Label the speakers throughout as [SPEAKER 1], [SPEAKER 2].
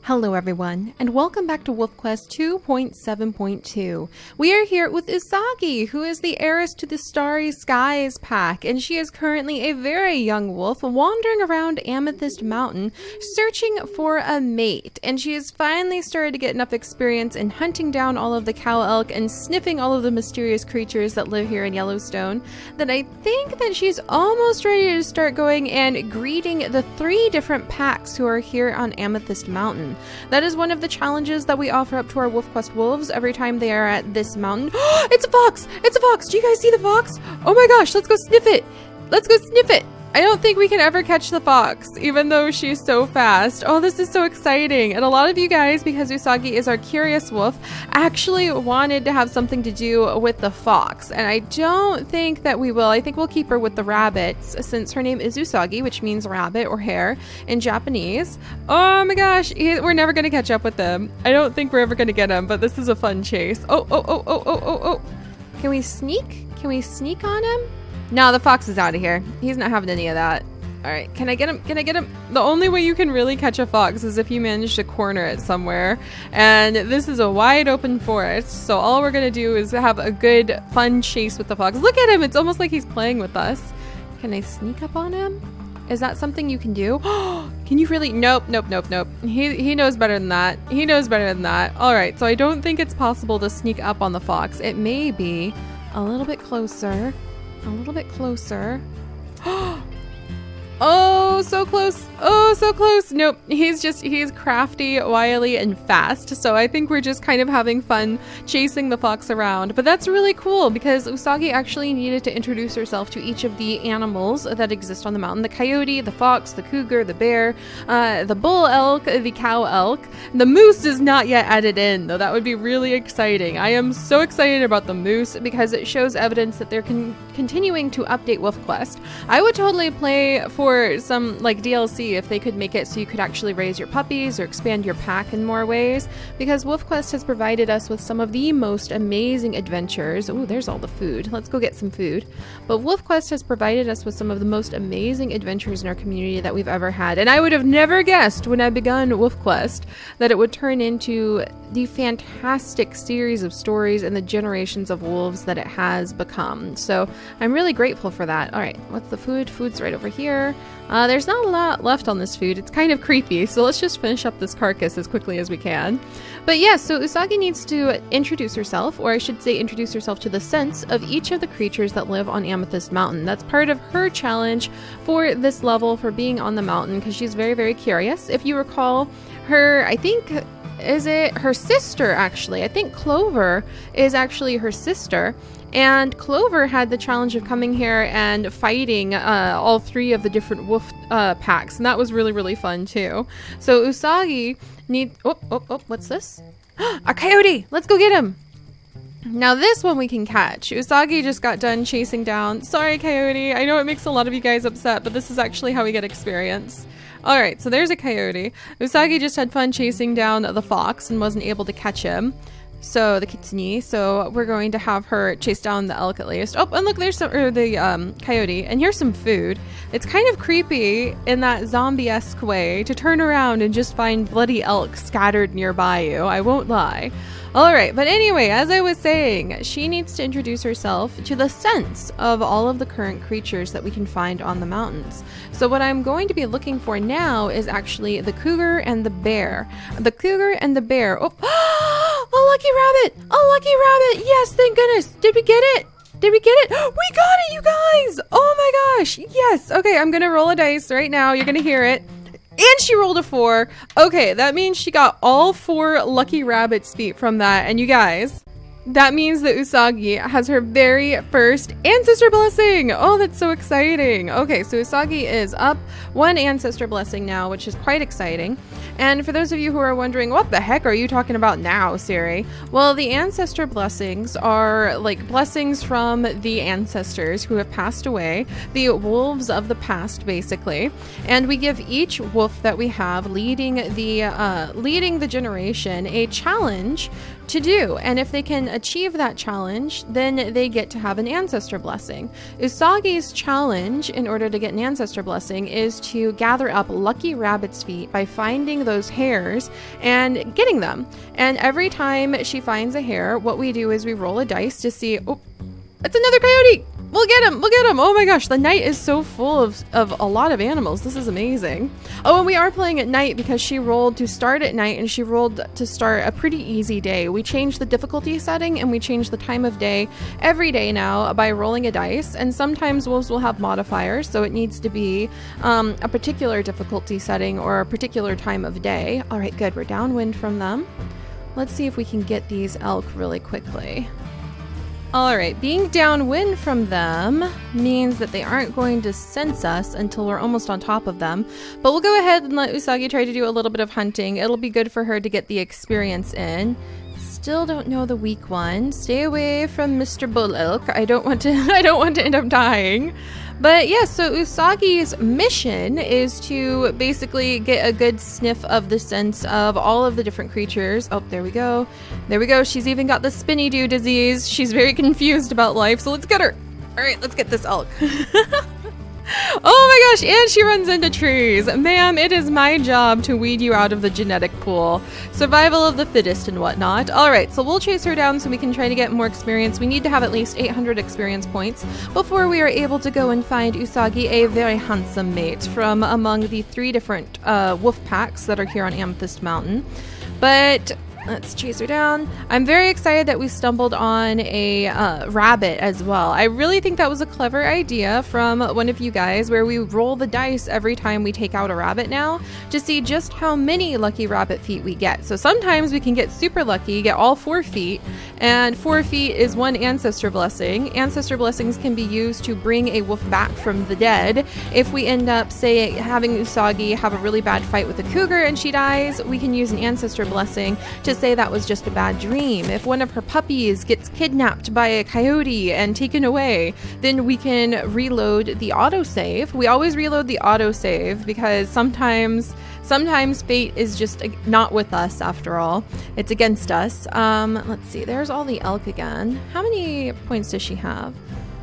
[SPEAKER 1] Hello everyone, and welcome back to WolfQuest 2.7.2. We are here with Usagi, who is the heiress to the Starry Skies pack, and she is currently a very young wolf wandering around Amethyst Mountain searching for a mate. And she has finally started to get enough experience in hunting down all of the cow elk and sniffing all of the mysterious creatures that live here in Yellowstone that I think that she's almost ready to start going and greeting the 3 different packs who are here on Amethyst Mountain. That is one of the challenges that we offer up to our WolfQuest wolves every time they are at this mountain. It's a fox! It's a fox! Do you guys see the fox? Oh my gosh, let's go sniff it! Let's go sniff it! I don't think we can ever catch the fox, even though she's so fast. Oh, this is so exciting. And a lot of you guys, because Usagi is our curious wolf, actually wanted to have something to do with the fox. And I don't think that we will. I think we'll keep her with the rabbits, since her name is Usagi, which means rabbit or hare in Japanese. Oh my gosh, we're never going to catch up with them. I don't think we're ever going to get him, but this is a fun chase. Oh. Can we sneak? Can we sneak on him? No, the fox is out of here. He's not having any of that. All right, can I get him? Can I get him? The only way you can really catch a fox is if you manage to corner it somewhere. And this is a wide open forest, so all we're gonna do is have a good, fun chase with the fox. Look at him, it's almost like he's playing with us. Can I sneak up on him? Is that something you can do? Can you really? Nope. He knows better than that. He knows better than that. All right, so I don't think it's possible to sneak up on the fox. It may be a little bit closer. A little bit closer. Oh, so close. Oh, so close. Nope. He's crafty, wily, and fast. So I think we're just kind of having fun chasing the fox around. But that's really cool because Usagi actually needed to introduce herself to each of the animals that exist on the mountain. The coyote, the fox, the cougar, the bear, the bull elk, the cow elk. The moose is not yet added in, though that would be really exciting. I am so excited about the moose because it shows evidence that they're continuing to update WolfQuest. I would totally play for some like DLC if they could make it so you could actually raise your puppies or expand your pack in more ways, because WolfQuest has provided us with some of the most amazing adventures. Oh, there's all the food. Let's go get some food. But WolfQuest has provided us with some of the most amazing adventures in our community that we've ever had. And I would have never guessed when I begun WolfQuest that it would turn into the fantastic series of stories and the generations of wolves that it has become. So I'm really grateful for that. All right, what's the food? Food's right over here. There's not a lot left on this food. It's kind of creepy, so let's just finish up this carcass as quickly as we can. But yeah, so Usagi needs to introduce herself, or I should say introduce herself to the scents of each of the creatures that live on Amethyst Mountain. That's part of her challenge for this level, for being on the mountain, because she's very, very curious. If you recall, her, I think, is it her sister actually? I think Clover is actually her sister. And Clover had the challenge of coming here and fighting all 3 of the different wolf packs. And that was really, really fun too. So Usagi needs... Oh, what's this? A coyote! Let's go get him! Now this one we can catch. Usagi just got done chasing down... Sorry, coyote. I know it makes a lot of you guys upset, but this is actually how we get experience. Alright, so there's a coyote. Usagi just had fun chasing down the fox and wasn't able to catch him. So the kitsune, so we're going to have her chase down the elk at least. Oh, and look, there's some, or the coyote, and here's some food. It's kind of creepy in that zombie-esque way to turn around and just find bloody elk scattered nearby you. I won't lie. All right, but anyway, as I was saying, she needs to introduce herself to the scents of all of the current creatures that we can find on the mountains. So what I'm going to be looking for now is actually the cougar and the bear. The cougar and the bear. Oh, a lucky rabbit! A lucky rabbit! Yes, thank goodness. Did we get it? Did we get it? We got it, you guys! Oh my gosh, yes. Okay, I'm gonna roll a dice right now. You're gonna hear it. And she rolled a 4. Okay, that means she got all 4 lucky rabbit's feet from that. And you guys, that means that Usagi has her very first ancestor blessing. Oh, that's so exciting. Okay, so Usagi is up 1 ancestor blessing now, which is quite exciting. And for those of you who are wondering, what the heck are you talking about now, Seri? Well, the ancestor blessings are like blessings from the ancestors who have passed away, the wolves of the past, basically. And we give each wolf that we have leading the generation a challenge to do, and if they can achieve that challenge, then they get to have an ancestor blessing. Usagi's challenge in order to get an ancestor blessing is to gather up lucky rabbit's feet by finding finding those hares and getting them. And every time she finds a hare, what we do is we roll a dice to see, oh, it's another coyote! We'll get him! We'll get him! Oh my gosh, the night is so full of a lot of animals. This is amazing. Oh, and we are playing at night because she rolled to start at night and she rolled to start a pretty easy day. We changed the difficulty setting and we changed the time of day every day now by rolling a dice. And sometimes wolves will have modifiers, so it needs to be a particular difficulty setting or a particular time of day. All right, good. We're downwind from them. Let's see if we can get these elk really quickly. Alright, being downwind from them means that they aren't going to sense us until we're almost on top of them. But we'll go ahead and let Usagi try to do a little bit of hunting. It'll be good for her to get the experience in. Still don't know the weak one. Stay away from Mr. Bull Elk. I don't want to end up dying. But yeah, so Usagi's mission is to basically get a good sniff of the sense of all of the different creatures. Oh, there we go. There we go. She's even got the spinny-doo disease. She's very confused about life, so let's get her. All right, let's get this elk. Oh my gosh, and she runs into trees. Ma'am, it is my job to weed you out of the genetic pool. Survival of the fittest and whatnot. Alright, so we'll chase her down so we can try to get more experience. We need to have at least 800 experience points before we are able to go and find Usagi a very handsome mate from among the 3 different wolf packs that are here on Amethyst Mountain. But let's chase her down. I'm very excited that we stumbled on a rabbit as well. I really think that was a clever idea from one of you guys where we roll the dice every time we take out a rabbit now to see just how many lucky rabbit feet we get. So sometimes we can get super lucky, get all 4 feet, and 4 feet is 1 ancestor blessing. Ancestor blessings can be used to bring a wolf back from the dead. If we end up, say, having Usagi have a really bad fight with a cougar and she dies, we can use an ancestor blessing to say that was just a bad dream. If one of her puppies gets kidnapped by a coyote and taken away, then we can reload the autosave. We always reload the autosave because sometimes fate is just not with us after all. It's against us. Let's see, there's all the elk again. How many points does she have?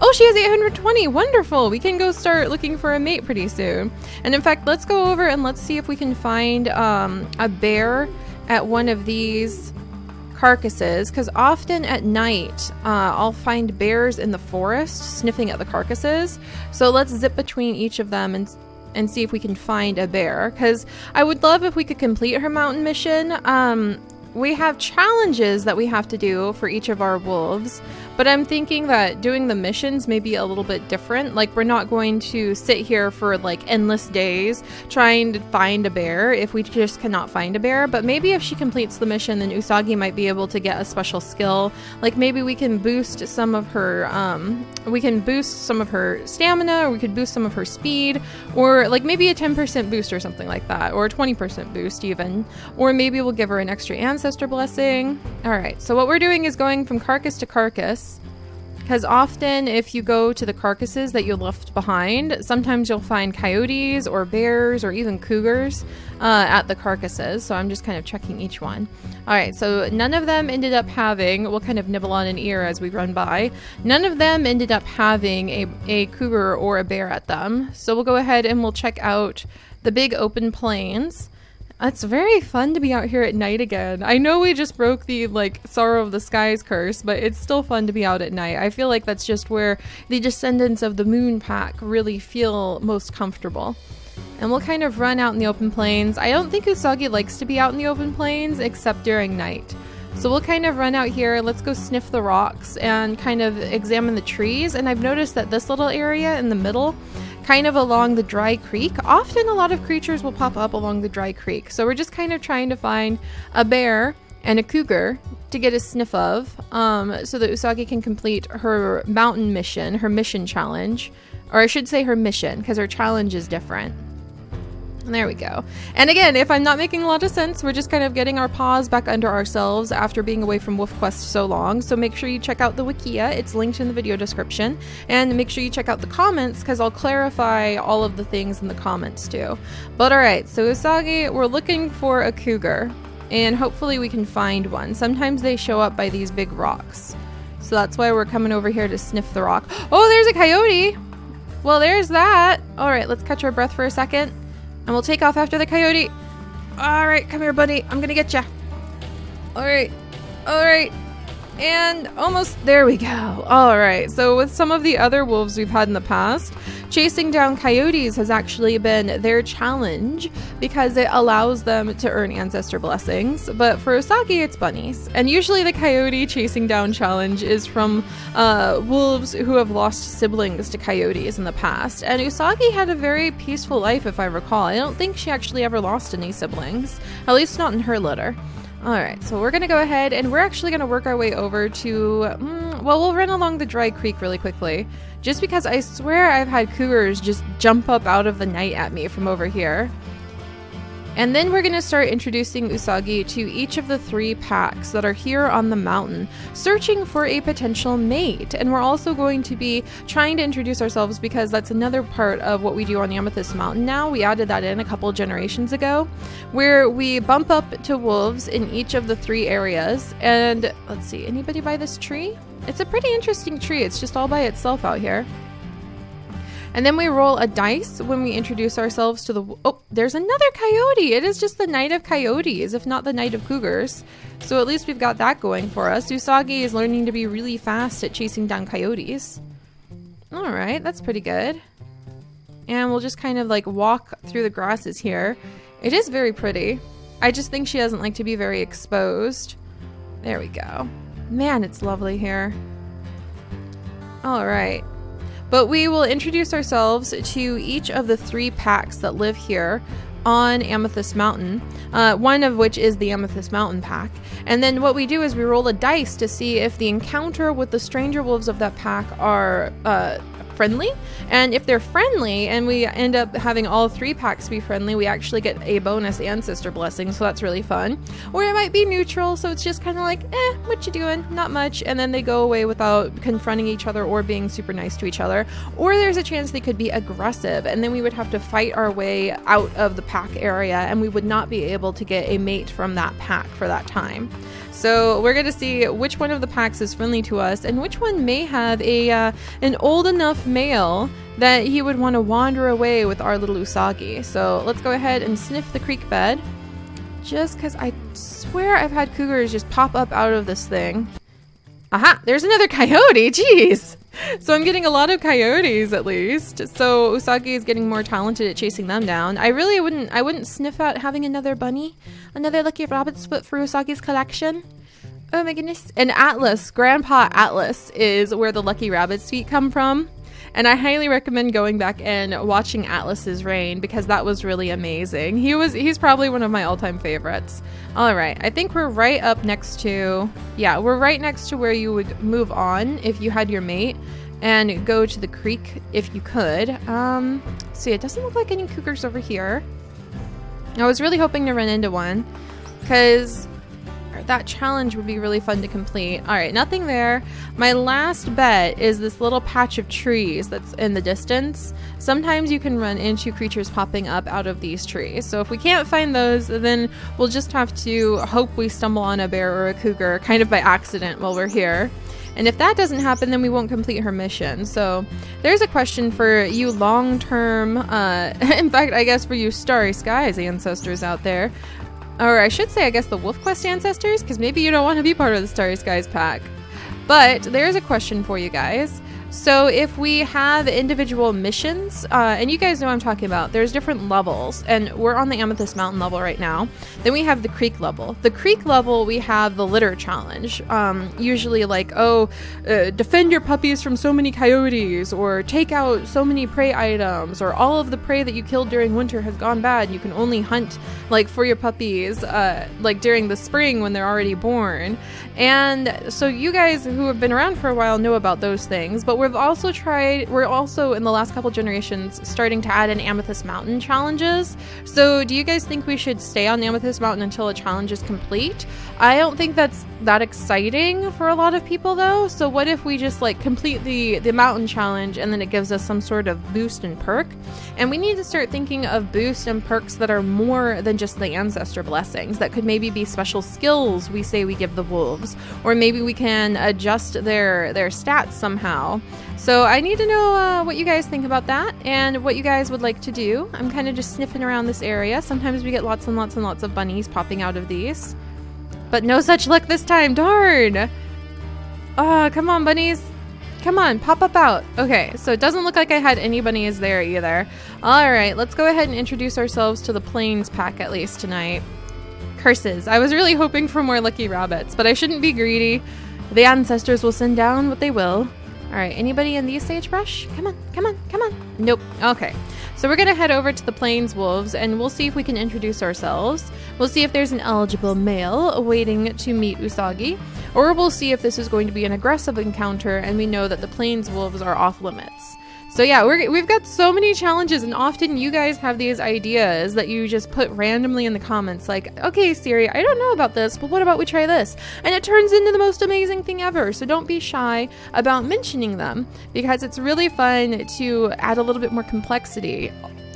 [SPEAKER 1] Oh, she has 820. Wonderful. We can go start looking for a mate pretty soon. And in fact, let's go over and let's see if we can find a bear at one of these carcasses, because often at night I'll find bears in the forest sniffing at the carcasses. So let's zip between each of them and see if we can find a bear, because I would love if we could complete her mountain mission. We have challenges that we have to do for each of our wolves, but I'm thinking that doing the missions may be a little bit different. Like, we're not going to sit here for like endless days trying to find a bear if we just cannot find a bear. But maybe if she completes the mission, then Usagi might be able to get a special skill. Like maybe we can boost some of her stamina, or we could boost some of her speed, or like maybe a 10% boost or something like that, or a 20% boost even. Or maybe we'll give her an extra ancestor blessing. Alright, so what we're doing is going from carcass to carcass, because often if you go to the carcasses that you left behind, sometimes you'll find coyotes or bears or even cougars at the carcasses. So I'm just kind of checking each one. Alright, so none of them ended up having, we'll kind of nibble on an ear as we run by, none of them ended up having a cougar or a bear at them. So we'll go ahead and we'll check out the big open plains. It's very fun to be out here at night again. I know we just broke the like Sorrow of the Skies curse, but it's still fun to be out at night. I feel like that's just where the descendants of the moon pack really feel most comfortable. And we'll kind of run out in the open plains. I don't think Usagi likes to be out in the open plains except during night. So we'll kind of run out here, let's go sniff the rocks and kind of examine the trees. And I've noticed that this little area in the middle, kind of along the dry creek, often a lot of creatures will pop up along the dry creek. So we're just kind of trying to find a bear and a cougar to get a sniff of, so that Usagi can complete her mountain mission, her mission challenge. Or I should say her mission, because her challenge is different. And there we go. And again, if I'm not making a lot of sense, we're just kind of getting our paws back under ourselves after being away from WolfQuest so long. So make sure you check out the Wikia. It's linked in the video description. And make sure you check out the comments, because I'll clarify all of the things in the comments too. But alright, so Usagi, we're looking for a cougar. And hopefully we can find one. Sometimes they show up by these big rocks. So that's why we're coming over here to sniff the rock. Oh, there's a coyote! Well, there's that! Alright, let's catch our breath for a second. And we'll take off after the coyote. All right, come here, buddy. I'm gonna get ya. All right. All right. And almost there we go. All right, so with some of the other wolves we've had in the past, chasing down coyotes has actually been their challenge because it allows them to earn ancestor blessings. But for Usagi, it's bunnies. And usually the coyote chasing down challenge is from wolves who have lost siblings to coyotes in the past. And Usagi had a very peaceful life, if I recall. I don't think she actually ever lost any siblings, at least not in her litter. Alright, so we're gonna go ahead and we're actually gonna work our way over to, well, we'll run along the dry creek really quickly, just because I swear I've had cougars just jump up out of the night at me from over here. And then we're gonna start introducing Usagi to each of the 3 packs that are here on the mountain, searching for a potential mate. And we're also going to be trying to introduce ourselves because that's another part of what we do on Amethyst Mountain now. We added that in a couple generations ago, where we bump up to wolves in each of the 3 areas. And let's see, anybody by this tree? It's a pretty interesting tree. It's just all by itself out here. And then we roll a dice when we introduce ourselves to the... Oh, there's another coyote! It is just the night of coyotes, if not the night of cougars. So at least we've got that going for us. Usagi is learning to be really fast at chasing down coyotes. Alright, that's pretty good. And we'll just kind of like walk through the grasses here. It is very pretty. I just think she doesn't like to be very exposed. There we go. Man, it's lovely here. Alright. But we will introduce ourselves to each of the 3 packs that live here on Amethyst Mountain, one of which is the Amethyst Mountain pack. And then what we do is we roll a dice to see if the encounter with the stranger wolves of that pack are friendly. And if they're friendly and we end up having all 3 packs be friendly, we actually get a bonus ancestor blessing, so that's really fun. Or it might be neutral, so it's just kind of like, what you doing? Not much. And then they go away without confronting each other or being super nice to each other. Or there's a chance they could be aggressive, and then we would have to fight our way out of the pack area, and we would not be able to get a mate from that pack for that time. So we're going to see which one of the packs is friendly to us and which one may have a an old enough male that he would want to wander away with our little Usagi. So let's go ahead and sniff the creek bed, just because I swear I've had cougars just pop up out of this thing. Aha! There's another coyote! Jeez! So I'm getting a lot of coyotes at least. So Usagi is getting more talented at chasing them down. I wouldn't sniff out having another bunny, another lucky rabbit's foot for Usagi's collection. Oh my goodness. And Atlas, Grandpa Atlas is where the lucky rabbit's feet come from. And I highly recommend going back and watching Atlas's reign because that was really amazing. He's probably one of my all-time favorites. All right, I think we're right up next to, yeah, we're right next to where you would move on if you had your mate and go to the creek if you could. See, it doesn't look like any cougars over here. I was really hoping to run into one because that challenge would be really fun to complete. All right, nothing there. My last bet is this little patch of trees that's in the distance. Sometimes you can run into creatures popping up out of these trees. So if we can't find those, then we'll just have to hope we stumble on a bear or a cougar kind of by accident while we're here. And if that doesn't happen, then we won't complete her mission. So there's a question for you long-term, in fact, I guess for you Starry Skies ancestors out there. Or I should say, I guess the Wolf Quest ancestors, because maybe you don't want to be part of the Starry Skies pack. But there's a question for you guys. So if we have individual missions, and you guys know what I'm talking about, there's different levels, and we're on the Amethyst Mountain level right now. Then we have the creek level. The creek level, we have the litter challenge. Usually like, defend your puppies from so many coyotes, or take out so many prey items, or all of the prey that you killed during winter has gone bad. You can only hunt like for your puppies like during the spring when they're already born. And so you guys who have been around for a while know about those things, but we're also in the last couple generations starting to add in Amethyst Mountain challenges. So do you guys think we should stay on Amethyst Mountain until a challenge is complete? I don't think that's that exciting for a lot of people though. So what if we just like complete the mountain challenge and then it gives us some sort of boost and perk? And we need to start thinking of boosts and perks that are more than just the ancestor blessings. That could maybe be special skills we say we give the wolves, or maybe we can adjust their stats somehow. So I need to know what you guys think about that and what you guys would like to do. I'm kind of just sniffing around this area. Sometimes we get lots and lots and lots of bunnies popping out of these. But no such luck this time, darn! Ah, come on, bunnies. Come on, pop up out. Okay, so it doesn't look like I had any bunnies there either. Alright, let's go ahead and introduce ourselves to the Plains pack at least tonight. Curses. I was really hoping for more lucky rabbits, but I shouldn't be greedy. The ancestors will send down what they will. Alright, anybody in these sagebrush? Come on, come on, come on. Nope. Okay. So we're going to head over to the Plains Wolves and we'll see if we can introduce ourselves. We'll see if there's an eligible male waiting to meet Usagi, or we'll see if this is going to be an aggressive encounter and we know that the Plains Wolves are off limits. So yeah, we've got so many challenges, and often you guys have these ideas that you just put randomly in the comments like, okay Seri, I don't know about this, but what about we try this? And it turns into the most amazing thing ever. So don't be shy about mentioning them, because it's really fun to add a little bit more complexity.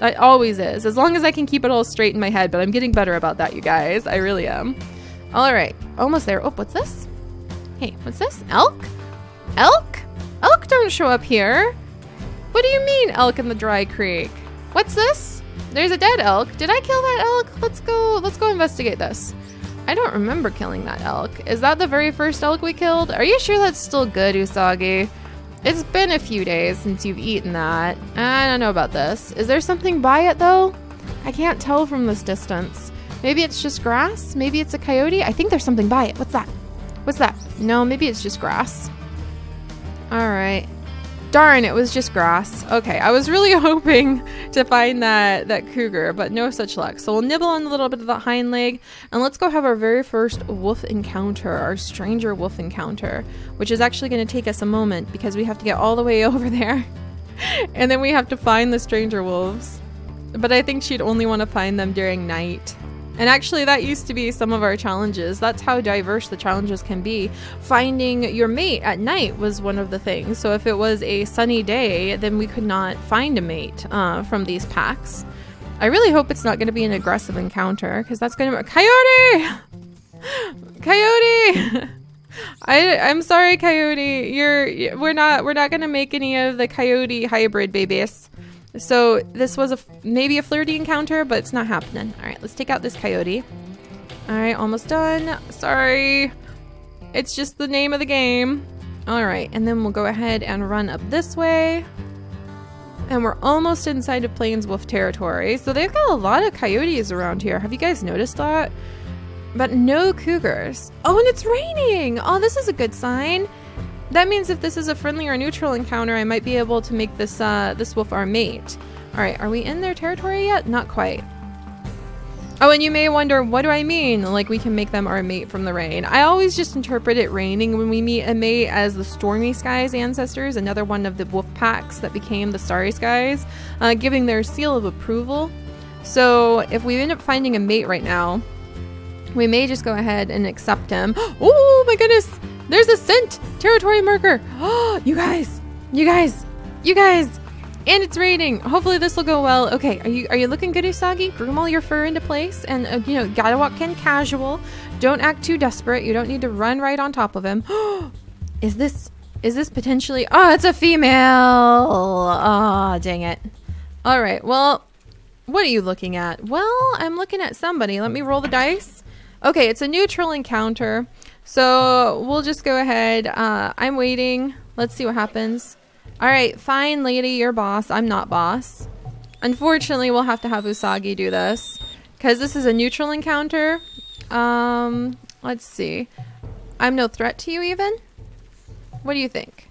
[SPEAKER 1] It always is, as long as I can keep it all straight in my head, but I'm getting better about that, you guys. I really am. Alright, almost there. Oh, what's this? Hey, what's this? Elk? Elk? Elk don't show up here. What do you mean, elk in the dry creek? What's this? There's a dead elk. Did I kill that elk? Let's go investigate this. I don't remember killing that elk. Is that the very first elk we killed? Are you sure that's still good, Usagi? It's been a few days since you've eaten that. I don't know about this. Is there something by it though? I can't tell from this distance. Maybe it's just grass? Maybe it's a coyote? I think there's something by it. What's that? What's that? No, maybe it's just grass. Alright. Darn, it was just grass. Okay, I was really hoping to find that cougar, but no such luck. So we'll nibble on a little bit of the hind leg, and let's go have our very first wolf encounter, our stranger wolf encounter, which is actually going to take us a moment because we have to get all the way over there, and then we have to find the stranger wolves. But I think she'd only want to find them during night. And actually that used to be some of our challenges. That's how diverse the challenges can be. Finding your mate at night was one of the things. So if it was a sunny day, then we could not find a mate from these packs. I really hope it's not going to be an aggressive encounter, because that's going to be Coyote! Coyote! I'm sorry, Coyote. We're not going to make any of the coyote hybrid babies. So this was maybe a flirty encounter, but it's not happening. All right, let's take out this coyote. All right, almost done. Sorry. It's just the name of the game. All right, and then we'll go ahead and run up this way. And we're almost inside of Plains Wolf territory. So they've got a lot of coyotes around here. Have you guys noticed that? But no cougars. Oh, and it's raining. Oh, this is a good sign. That means if this is a friendly or neutral encounter, I might be able to make this this wolf our mate. Alright, are we in their territory yet? Not quite. Oh, and you may wonder, what do I mean? Like, we can make them our mate from the rain. I always just interpret it raining when we meet a mate as the Stormy Skies ancestors, another one of the wolf packs that became the Starry Skies, giving their seal of approval. So if we end up finding a mate right now, we may just go ahead and accept him. Oh my goodness! There's a scent territory marker. Oh, you guys. And it's raining. Hopefully this will go well. Okay, are you looking good, Usagi? Groom all your fur into place, and you know, gotta walk in casual. Don't act too desperate. You don't need to run right on top of him. Is this potentially? Oh, it's a female. Oh, dang it. All right. Well, what are you looking at? Well, I'm looking at somebody. Let me roll the dice. Okay, it's a neutral encounter. So we'll just go ahead. I'm waiting. Let's see what happens. All right, fine, lady, you're boss. I'm not boss. Unfortunately, we'll have to have Usagi do this because this is a neutral encounter. Let's see. I'm no threat to you even? What do you think?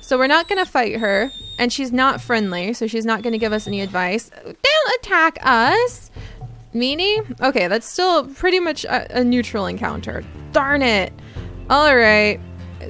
[SPEAKER 1] So we're not going to fight her, and she's not friendly, so she's not going to give us any advice. Don't attack us. Meanie? Okay, that's still pretty much a neutral encounter. Darn it. All right.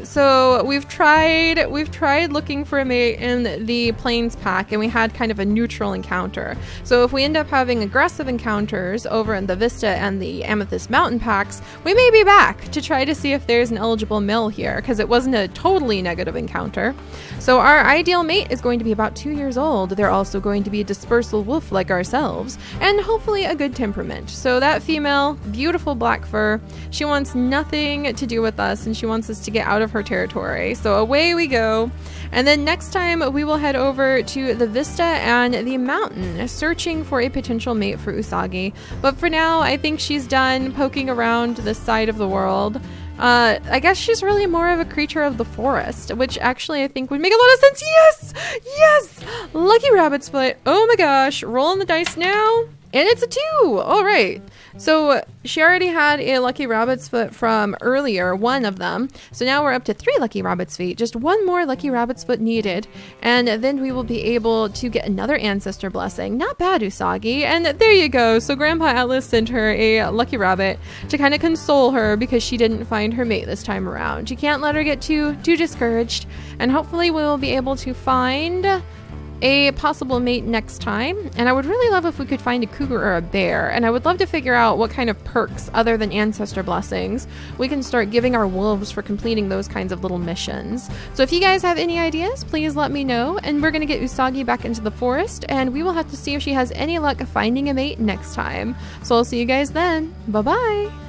[SPEAKER 1] so we've tried looking for a mate in the Plains pack, and we had kind of a neutral encounter. So if we end up having aggressive encounters over in the Vista and the Amethyst Mountain packs, we may be back to try to see if there's an eligible male here, because it wasn't a totally negative encounter. So our ideal mate is going to be about 2 years old. They're also going to be a dispersal wolf like ourselves, and hopefully a good temperament. So that female, beautiful black fur, she wants nothing to do with us, and she wants us to get out of her territory. So away we go. And then next time we will head over to the Vista and the mountain, searching for a potential mate for Usagi. But for now, I think she's done poking around this side of the world. I guess she's really more of a creature of the forest, which actually I think would make a lot of sense. Yes! Yes! Lucky rabbit's foot. Oh my gosh. Rolling the dice now. And it's a 2! Alright. So she already had a lucky rabbit's foot from earlier, one of them. So now we're up to 3 lucky rabbit's feet. Just 1 more lucky rabbit's foot needed. And then we will be able to get another ancestor blessing. Not bad, Usagi. And there you go. So Grandpa Atlas sent her a lucky rabbit to kind of console her because she didn't find her mate this time around. You can't let her get too discouraged. And hopefully we will be able to find a possible mate next time. And I would really love if we could find a cougar or a bear, and I would love to figure out what kind of perks other than ancestor blessings we can start giving our wolves for completing those kinds of little missions. So if you guys have any ideas, please let me know, and we're gonna get Usagi back into the forest, and we will have to see if she has any luck finding a mate next time. So I'll see you guys then. Bye bye.